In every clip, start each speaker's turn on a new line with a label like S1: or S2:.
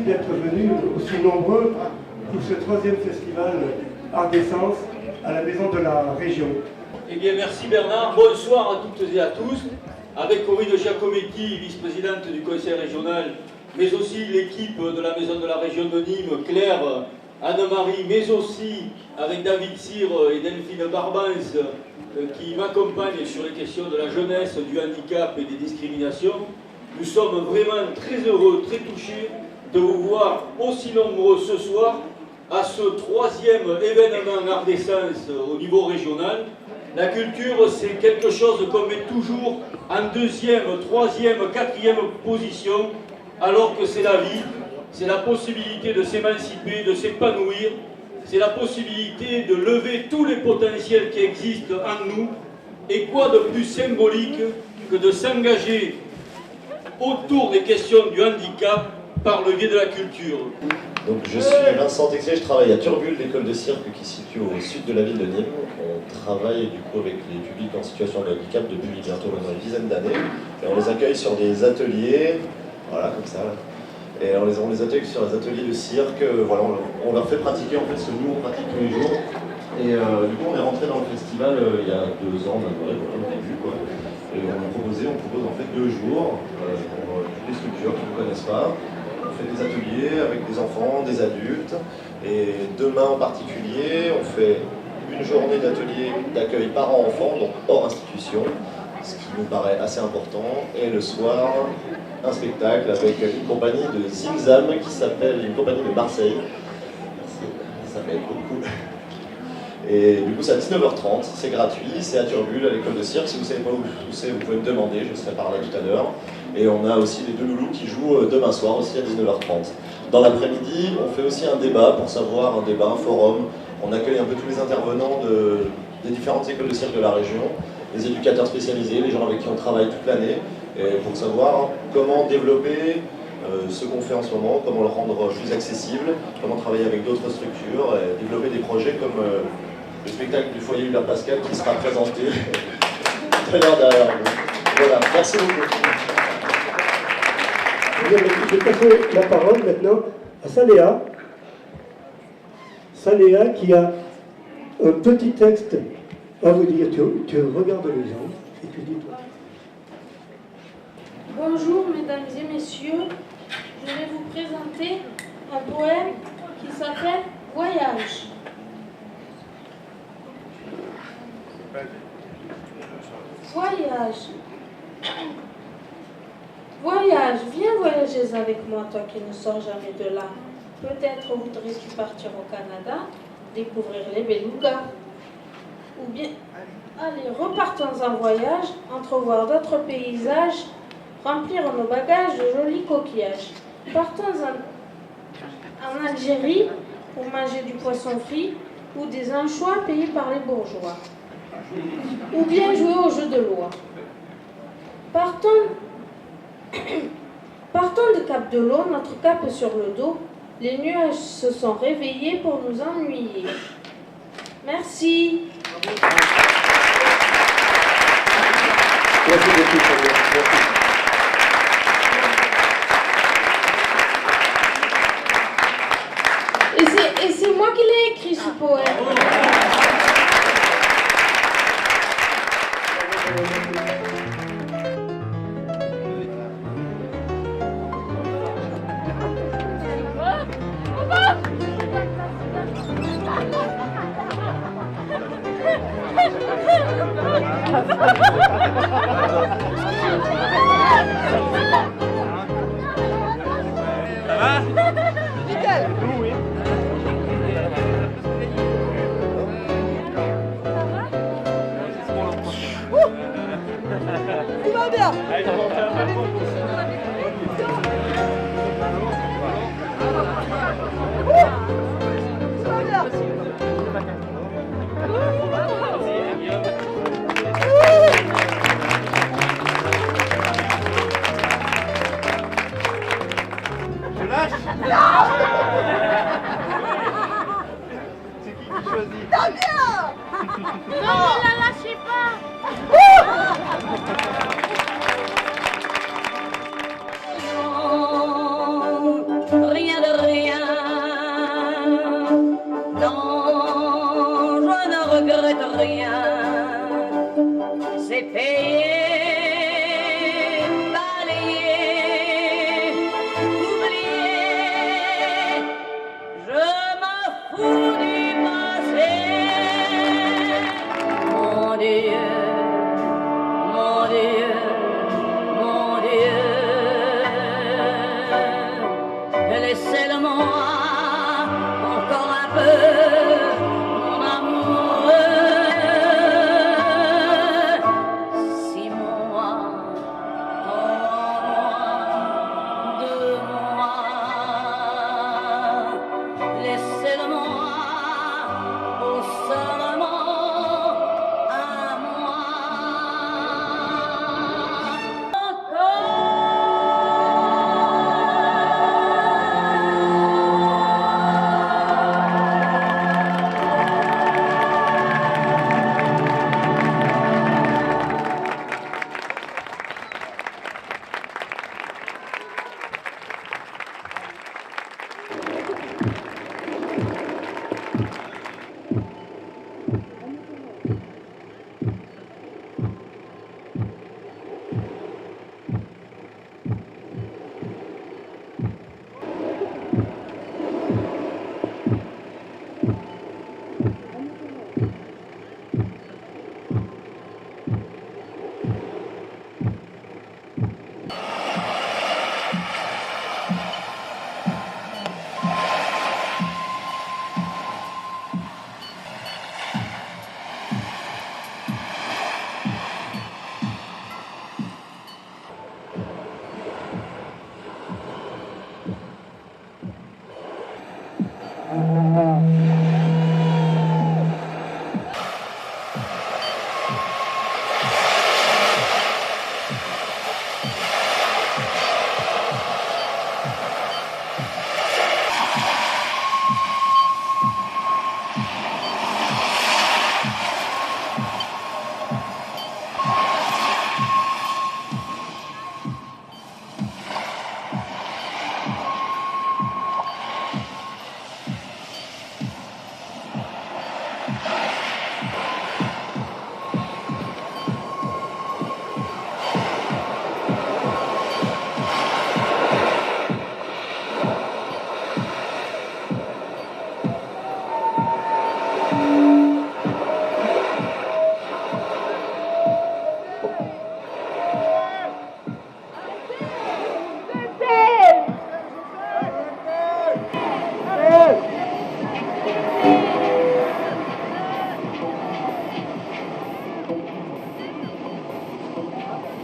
S1: d'être venus aussi nombreux pour ce 3e festival Art d'Essence à la Maison de la Région.
S2: Eh bien, merci Bernard. Bonsoir à toutes et à tous. Avec Corinne Giacometti, vice-présidente du Conseil régional, mais aussi l'équipe de la Maison de la Région de Nîmes, Claire, Anne-Marie, mais aussi avec David Cyr et Delphine Barbens, qui m'accompagnent sur les questions de la jeunesse, du handicap et des discriminations. Nous sommes vraiment très heureux, très touchés de vous voir aussi nombreux ce soir à ce 3e événement Art d'Essence au niveau régional. La culture, c'est quelque chose qu'on met toujours en 2e, 3e, 4e position, alors que c'est la vie, c'est la possibilité de s'émanciper, de s'épanouir, c'est la possibilité de lever tous les potentiels qui existent en nous. Et quoi de plus symbolique que de s'engager autour des questions du handicap par le biais de la culture.
S3: Donc je suis Vincent Texier, je travaille à Turbule, l'école de cirque qui se situe au sud de la ville de Nîmes. On travaille du coup avec les publics en situation de handicap depuis bientôt maintenant une dizaine d'années. Et on les accueille sur des ateliers, voilà comme ça. Et on les accueille sur des ateliers de cirque, voilà, on leur fait pratiquer en fait ce que nous on pratique tous les jours. Et du coup on est rentré dans le festival il y a 2 ans maintenant, au début quoi. Et on propose en fait 2 jours pour toutes les structures qui ne connaissent pas. On fait des ateliers avec des enfants, des adultes, et demain en particulier, on fait une journée d'atelier d'accueil parents-enfants, donc hors institution, ce qui nous paraît assez important, et le soir, un spectacle avec une compagnie de Zimzam qui s'appelle, une compagnie de Marseille. Merci, ça m'aide beaucoup. Et du coup, c'est à 19h30, c'est gratuit, c'est à Turbule, à l'école de cirque. Si vous ne savez pas où c'est, vous pouvez me demander, je serai par là tout à l'heure. Et on a aussi les 2 loulous qui jouent demain soir, aussi à 19h30. Dans l'après-midi, on fait aussi un débat, pour savoir, un forum. On accueille un peu tous les intervenants des différentes écoles de cirque de la région, les éducateurs spécialisés, les gens avec qui on travaille toute l'année, pour savoir comment développer ce qu'on fait en ce moment, comment le rendre plus accessible, comment travailler avec d'autres structures, et développer des projets comme le spectacle du foyer Hubert Pascal qui sera présenté tout à l'heure derrière vous. Voilà, merci beaucoup.
S1: Je vais passer la parole maintenant à Saléa. Saléa qui a un petit texte à vous dire. Tu regardes les gens et tu dis toi.
S4: Bonjour mesdames et messieurs, je vais vous présenter un poème qui s'appelle Voyage. Voyage. Voyage, viens voyager avec moi, toi qui ne sors jamais de là. Peut-être voudrais-tu partir au Canada, découvrir les belugas. Ou bien, allez, repartons en voyage, entrevoir d'autres paysages, remplir nos bagages de jolis coquillages. Partons en Algérie pour manger du poisson frit ou des anchois payés par les bourgeois. Ou bien jouer au jeu de loi. Partons de Cap de l'eau, notre cape sur le dos. Les nuages se sont réveillés pour nous ennuyer. Merci.
S1: Merci beaucoup, Saléa. Merci.
S4: Et c'est moi qui l'ai écrit, ce poème.
S5: Tout va bien.
S6: Je lâche. C'est qui choisit?
S5: Damien.
S4: Non, ne la lâchez pas.
S7: Rien de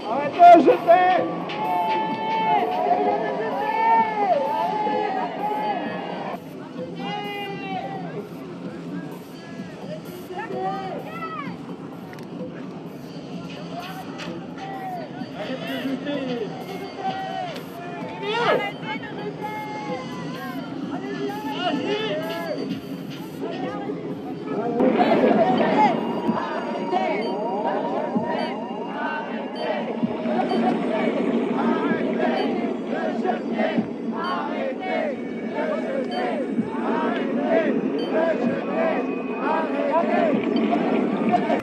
S6: Arrêtez, jetez!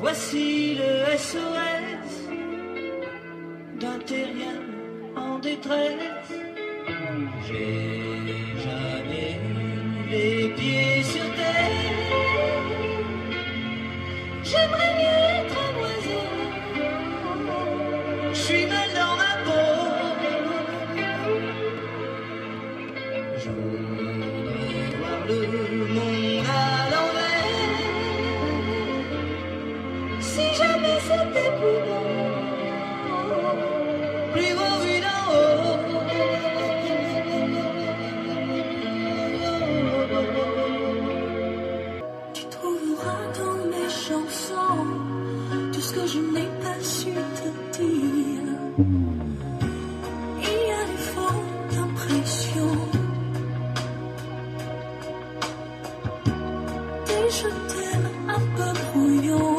S7: Voici le SOS d'un terrien en détresse. J'ai jamais eu les pieds sur terre. J'aimerais mieux être un oiseau. Je suis mal dans ma peau. Je voudrais voir le monde à l'envers. Si jamais c'était plus beau, plus beau vu d'en haut. Tu trouveras dans mes chansons tout ce que je n'ai pas su te dire. Il y a des fautes impressions, des je t'aime un peu brouillons.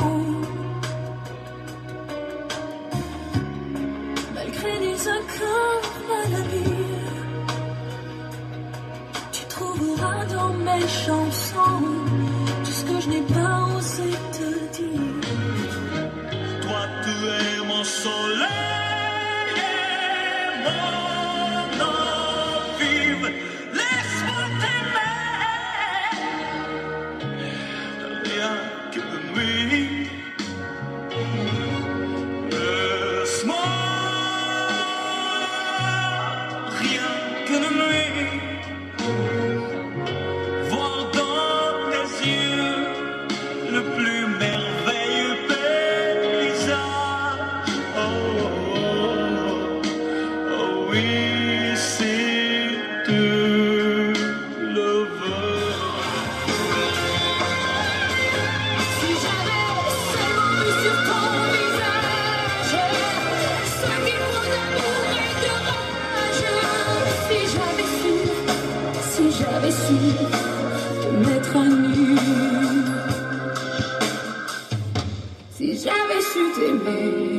S7: Malgré des accords malhabiles, tu trouveras dans mes chansons tout ce que je n'ai pas osé te dire.
S8: Toi tu es mon soleil et mon eau vive. Laisse-moi t'aimer, rien que de nuit. Laisse-moi, rien que de nuit, voir dans tes yeux le plus merveilleux paysage. Oh, oh, oh, oui, si tu le veux.
S7: Si j'avais seulement vu sur ton visage ce qu'il faut d'amour et de rage. Si j'avais su te mettre à nu. Si j'avais su t'aimer.